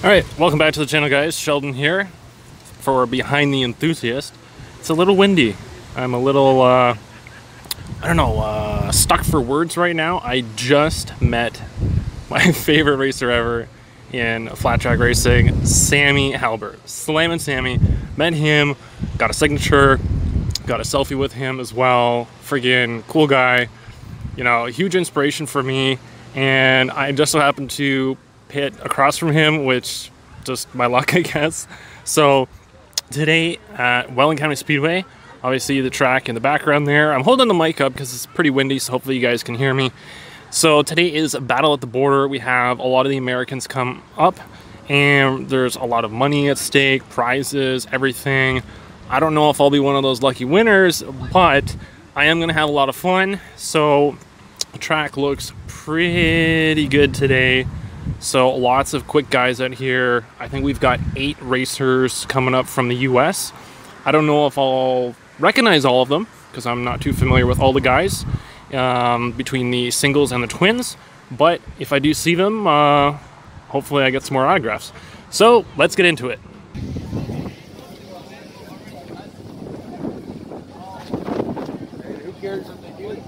Alright, welcome back to the channel, guys. Sheldon here for Behind the Enthusiast. It's a little windy. I'm a little, I don't know, stuck for words right now. I just met my favorite racer ever in flat track racing, Sammy Halbert. Slammin' Sammy. Met him, got a signature, got a selfie with him as well. Friggin' cool guy. You know, a huge inspiration for me. And I just so happened to pit across from him, which just my luck, I guess. So today at Welland County Speedway, obviously the track in the background there. I'm holding the mic up because it's pretty windy, so hopefully you guys can hear me. So today is a battle at the border. We have a lot of the Americans come up, and there's a lot of money at stake, prizes, everything. I don't know if I'll be one of those lucky winners, but I am gonna have a lot of fun. So the track looks pretty good today. So lots of quick guys out here. I think we've got 8 racers coming up from the US. I don't know if I'll recognize all of them because I'm not too familiar with all the guys between the singles and the twins. But if I do see them, hopefully I get some more autographs. So let's get into it. Who cares if they do it?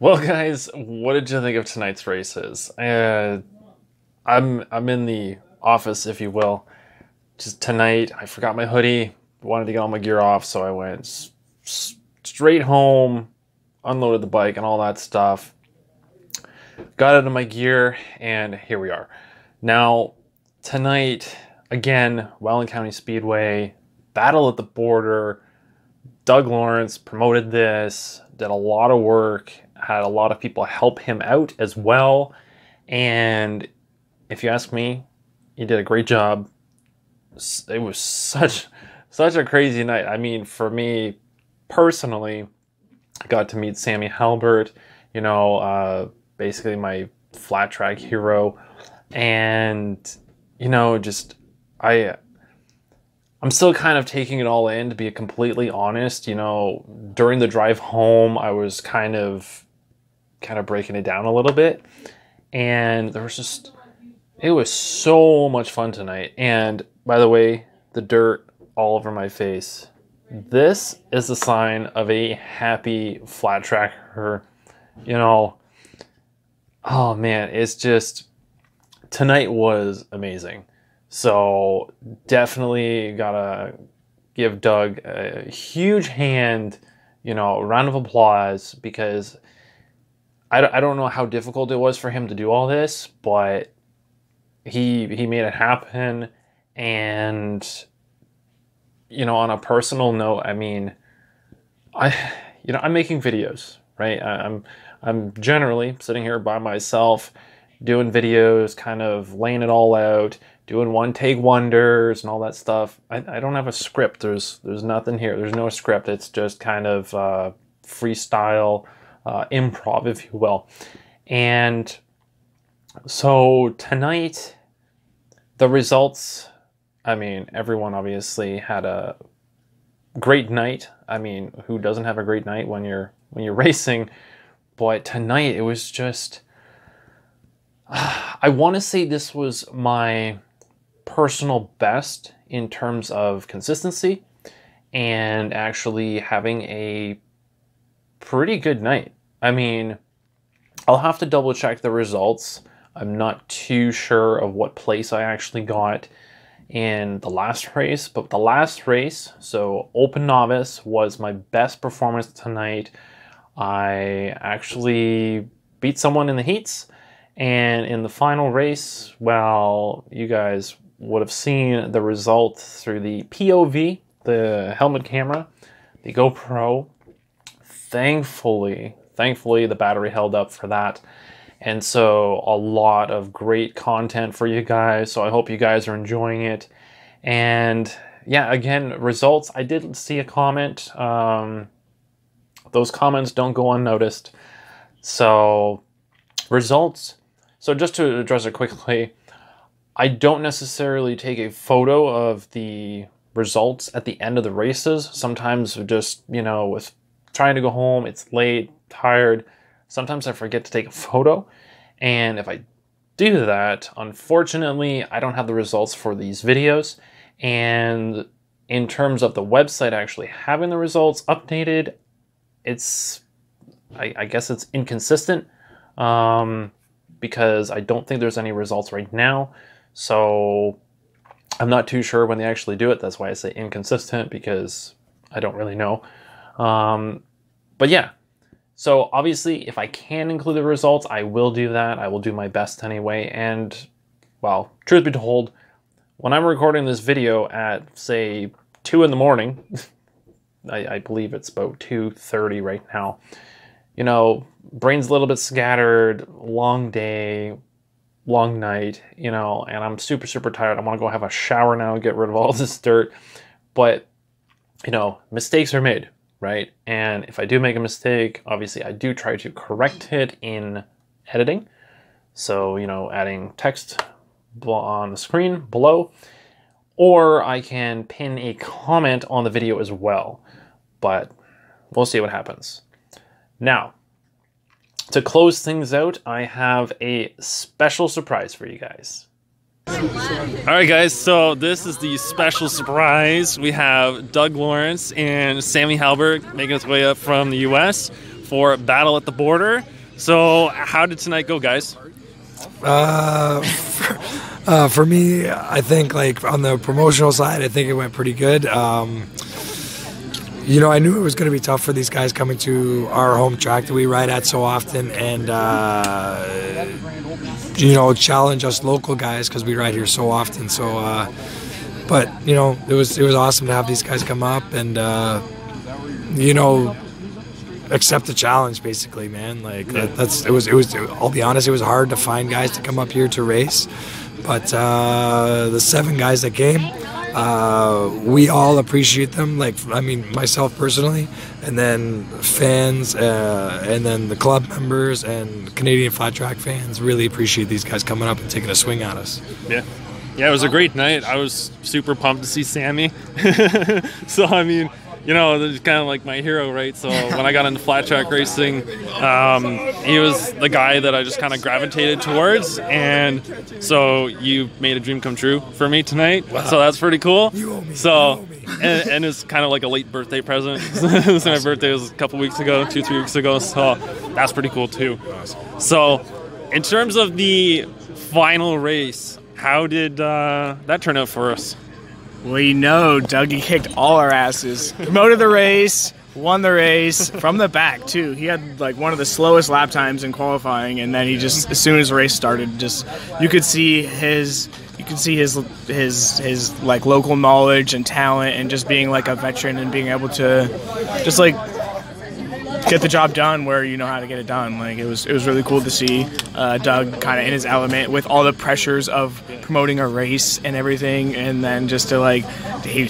Well, guys, what did you think of tonight's races? I'm in the office, if you will. Just tonight, I forgot my hoodie. Wanted to get all my gear off, so I went straight home, unloaded the bike and all that stuff. Got out of my gear, and here we are. Now, tonight, again, Welland County Speedway, battle at the border. Doug Lawrence promoted this, did a lot of work, had a lot of people help him out as well. And if you ask me, he did a great job. It was such a crazy night. I mean, for me personally, I got to meet Sammy Halbert, you know, basically my flat track hero. And, you know, just, I'm still kind of taking it all in, to be completely honest. You know, during the drive home, I was kind of breaking it down a little bit. And there was just, it was so much fun tonight. And by the way, the dirt all over my face. This is a sign of a happy flat tracker. You know, oh man, it's just, tonight was amazing. So definitely gotta give Doug a huge hand, you know, a round of applause, because I don't know how difficult it was for him to do all this, but he made it happen. And, you know, on a personal note, I mean, I'm making videos, right? I'm generally sitting here by myself doing videos, kind of laying it all out, doing one-take wonders and all that stuff. I don't have a script. There's nothing here. There's no script. It's just kind of freestyle, improv, if you will. And so tonight, the results, I mean, everyone obviously had a great night. I mean, who doesn't have a great night when you're racing? But tonight, it was just, I want to say this was my personal best in terms of consistency and actually having a pretty good night. I mean, I'll have to double check the results. I'm not too sure of what place I actually got in the last race, but the last race, so Open Novice, was my best performance tonight. I actually beat someone in the heats, and in the final race, well, you guys would have seen the result through the POV, the helmet camera, the GoPro. Thankfully, the battery held up for that. And so a lot of great content for you guys. So I hope you guys are enjoying it. And yeah, again, results. I did see a comment. Those comments don't go unnoticed. So results. So just to address it quickly, I don't necessarily take a photo of the results at the end of the races. Sometimes just, you know, with trying to go home, it's late, tired. Sometimes I forget to take a photo. And if I do that, unfortunately, I don't have the results for these videos. And in terms of the website actually having the results updated, it's, I guess it's inconsistent, because I don't think there's any results right now. So I'm not too sure when they actually do it. That's why I say inconsistent, because I don't really know. But yeah, so obviously if I can include the results, I will do that. I will do my best anyway. And well, truth be told, when I'm recording this video at, say, 2 in the morning, I believe it's about 2:30 right now, you know, brain's a little bit scattered, long day, long night, you know, and I'm super, super tired. I want to go have a shower now and get rid of all this dirt. But, you know, mistakes are made, right? And if I do make a mistake, obviously I do try to correct it in editing. So, you know, adding text on the screen below, or I can pin a comment on the video as well, but we'll see what happens. Now, to close things out, I have a special surprise for you guys. Alright guys, so this is the special surprise. We have Doug Lawrence and Sammy Halbert making his way up from the US for Battle at the Border. So how did tonight go, guys? For me, I think like on the promotional side, I think it went pretty good. You know, I knew it was going to be tough for these guys coming to our home track that we ride at so often, and you know, challenge us local guys because we ride here so often. So, but you know, it was awesome to have these guys come up and you know, accept the challenge, basically, man. Like it was. I'll be honest, it was hard to find guys to come up here to race, but the 7 guys that came, we all appreciate them. Like, I mean, myself personally, and then fans, and then the club members and Canadian flat track fans really appreciate these guys coming up and taking a swing at us. Yeah, it was a great night. I was super pumped to see Sammy. So I mean, you know, he's kind of like my hero, right? So when I got into flat track racing, he was the guy that I just kind of gravitated towards. And so you made a dream come true for me tonight. Wow. So that's pretty cool. You owe me. So, and it's kind of like a late birthday present. So my birthday was a couple weeks ago, 2-3 weeks ago. So that's pretty cool too. So in terms of the final race, how did that turn out for us? Well, you know, Dougie kicked all our asses. Promoted the race, won the race from the back too. He had like one of the slowest lap times in qualifying, and then he just, as soon as the race started, just you could see his like local knowledge and talent, and just being like a veteran and being able to just like get the job done where you know how to get it done. Like it was really cool to see Doug kind of in his element with all the pressures of promoting a race and everything, and then just to like he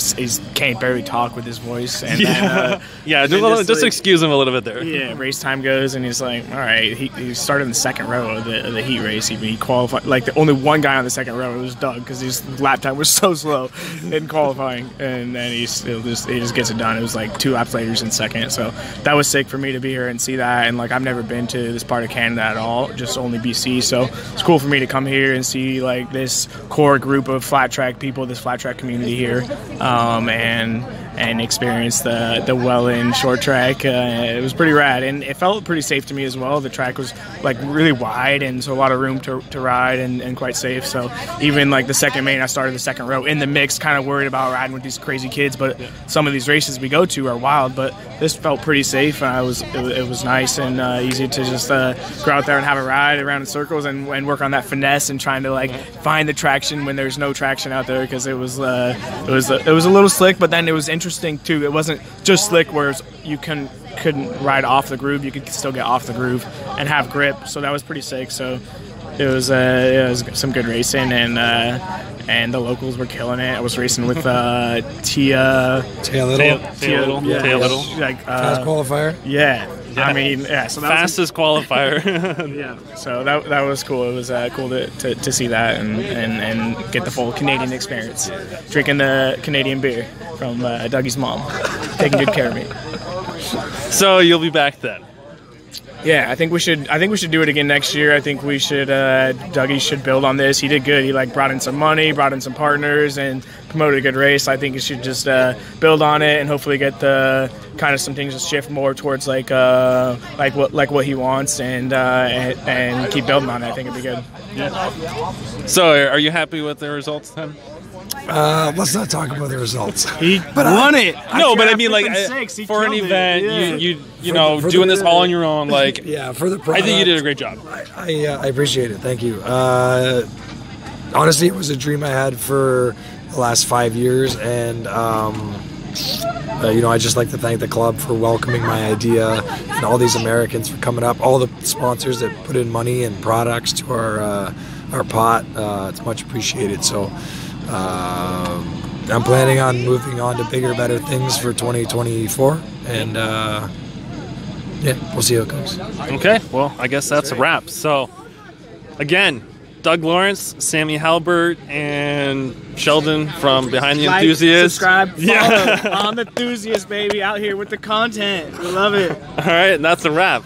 can't barely talk with his voice. And just excuse him a little bit there. Yeah, race time goes, and he's like, all right. He started in the second row of the heat race. He qualified like the only one guy on the second row. It was Doug because his lap time was so slow in qualifying, and then he just gets it done. It was like 2 laps later in second, so that was sick for me to be here and see that. And like I've never been to this part of Canada at all, just only BC, so it's cool for me to come here and see like this core group of flat track people, this flat track community here, and experience the Welland short track. It was pretty rad, and it felt pretty safe to me as well. The track was like really wide, and so a lot of room to ride, and quite safe. So even like the second main, I started the second row in the mix, kind of worried about riding with these crazy kids, but some of these races we go to are wild, but this felt pretty safe. It was nice and easy to just go out there and have a ride around in circles and work on that finesse and trying to like find the traction when there's no traction out there, because it was a little slick, but then it was interesting too. It wasn't just slick where you couldn't ride off the groove. You could still get off the groove and have grip, so that was pretty sick. So it was some good racing, and the locals were killing it. I was racing with Tia Little, like fast qualifier. Yeah. I mean, yeah. So that fastest qualifier. Yeah. So that was cool. It was cool to see that and get the full Canadian experience, drinking the Canadian beer from Dougie's mom, taking good care of me. So you'll be back then. Yeah, I think we should do it again next year. I think we should. Dougie should build on this. He did good. He like brought in some money, brought in some partners, and promoted a good race. I think he should just build on it and hopefully get the kind of some things to shift more towards like what he wants, and keep building on it. I think it'd be good. Yeah. So are you happy with the results then? Let's not talk about the results. He won it. But I mean, like for an event, you know, doing this all on your own, like for the product, I think you did a great job. I appreciate it. Thank you. Honestly, it was a dream I had for the last 5 years, and you know, I just like to thank the club for welcoming my idea, and all these Americans for coming up, all the sponsors that put in money and products to our pot. It's much appreciated. So. I'm planning on moving on to bigger, better things for 2024, and we'll see how it goes. Okay, well, I guess that's a wrap. So, again, Doug Lawrence, Sammy Halbert, and Sheldon from Behind the Enthusiast. Subscribe, follow on the Enthusiast, baby, out here with the content. We love it. All right, and that's a wrap.